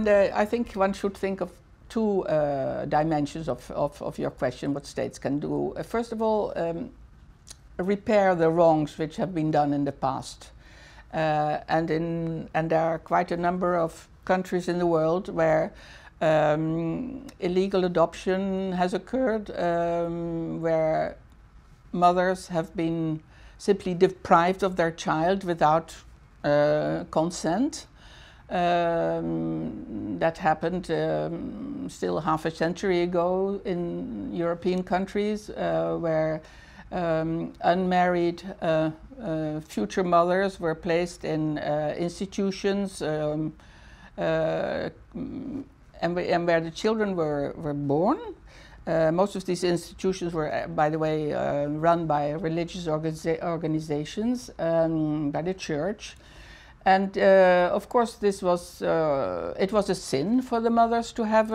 I think one should think of two dimensions of your question, what states can do. First of all, repair the wrongs which have been done in the past. And there are quite a number of countries in the world where illegal adoption has occurred, where mothers have been simply deprived of their child without consent. That happened still half a century ago in European countries, where unmarried future mothers were placed in institutions and where the children were born. Most of these institutions were, by the way, run by religious organizations, by the church. And of course, this was it was a sin for the mothers to have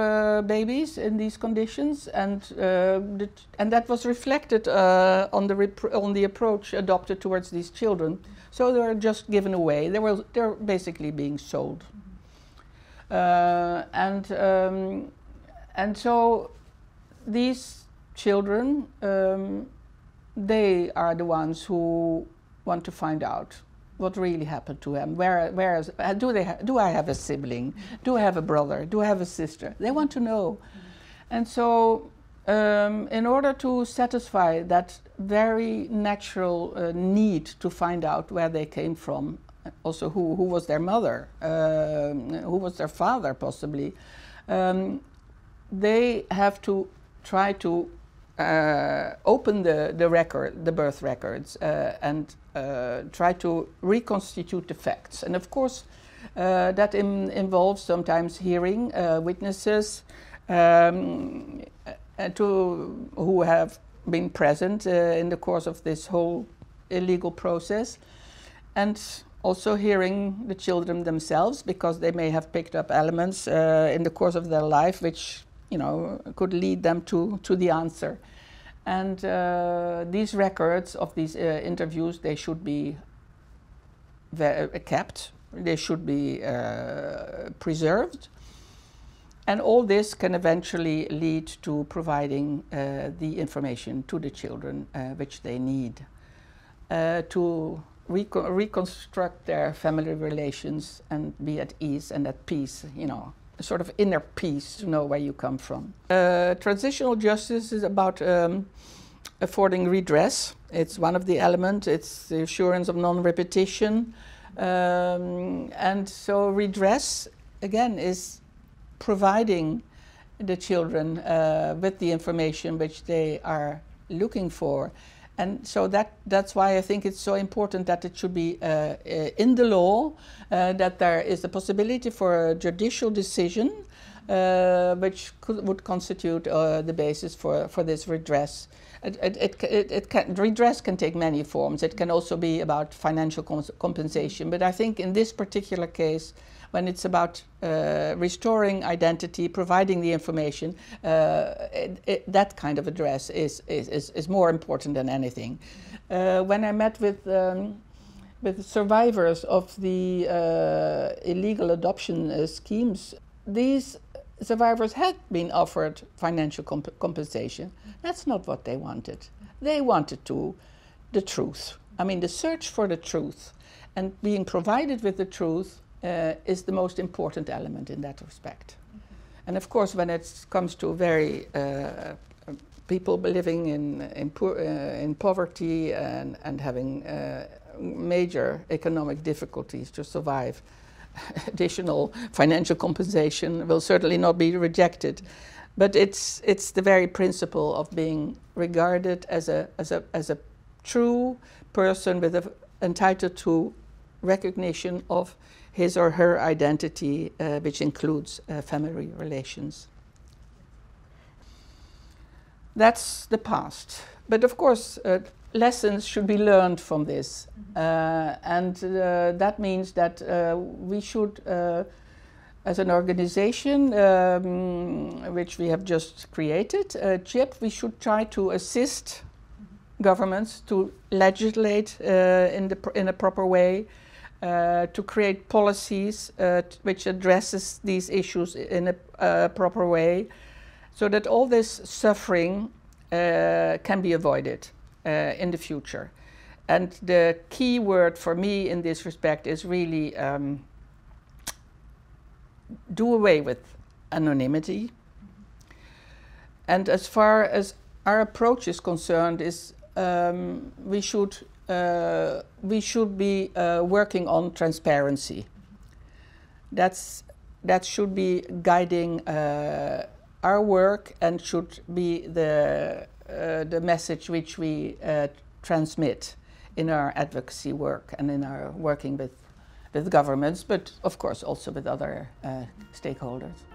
babies in these conditions, and that was reflected on the approach adopted towards these children. So they were just given away. They're basically being sold, and so these children, they are the ones who want to find out what really happened to him. Do I have a sibling? Do I have a brother? Do I have a sister? They want to know. And so in order to satisfy that very natural need to find out where they came from, also who was their mother, who was their father possibly, they have to try to open the birth records and try to reconstitute the facts. And of course, that involves sometimes hearing witnesses who have been present in the course of this whole illegal process, and also hearing the children themselves, because they may have picked up elements in the course of their life which, you know, could lead them to the answer. And these records of these interviews, they should be kept, they should be preserved. And all this can eventually lead to providing the information to the children which they need to reconstruct their family relations and be at ease and at peace, you know, a sort of inner peace to know where you come from. Transitional justice is about affording redress. It's one of the elements. It's the assurance of non-repetition. And so redress, again, is providing the children with the information which they are looking for. And so that's why I think it's so important that it should be in the law, that there is a possibility for a judicial decision which would constitute the basis for this redress. Redress can take many forms. It can also be about financial compensation. But I think in this particular case, when it's about restoring identity, providing the information, that kind of address is more important than anything. When I met with survivors of the illegal adoption schemes, these survivors had been offered financial compensation. That's not what they wanted. They wanted the truth. I mean, the search for the truth and being provided with the truth is the most important element in that respect. And of course, when it comes to very people living in poverty and having major economic difficulties to survive, additional financial compensation will certainly not be rejected. But it's the very principle of being regarded as a true person entitled to recognition of his or her identity, which includes family relations. That's the past. But of course, lessons should be learned from this. And that means that we should, as an organization which we have just created, CHIP, we should try to assist governments to legislate in a proper way, to create policies which addresses these issues in a proper way, so that all this suffering can be avoided in the future. And the key word for me in this respect is really do away with anonymity. And as far as our approach is concerned, we should be working on transparency. That should be guiding our work and should be the message which we transmit in our advocacy work and in our working with governments, but of course also with other stakeholders.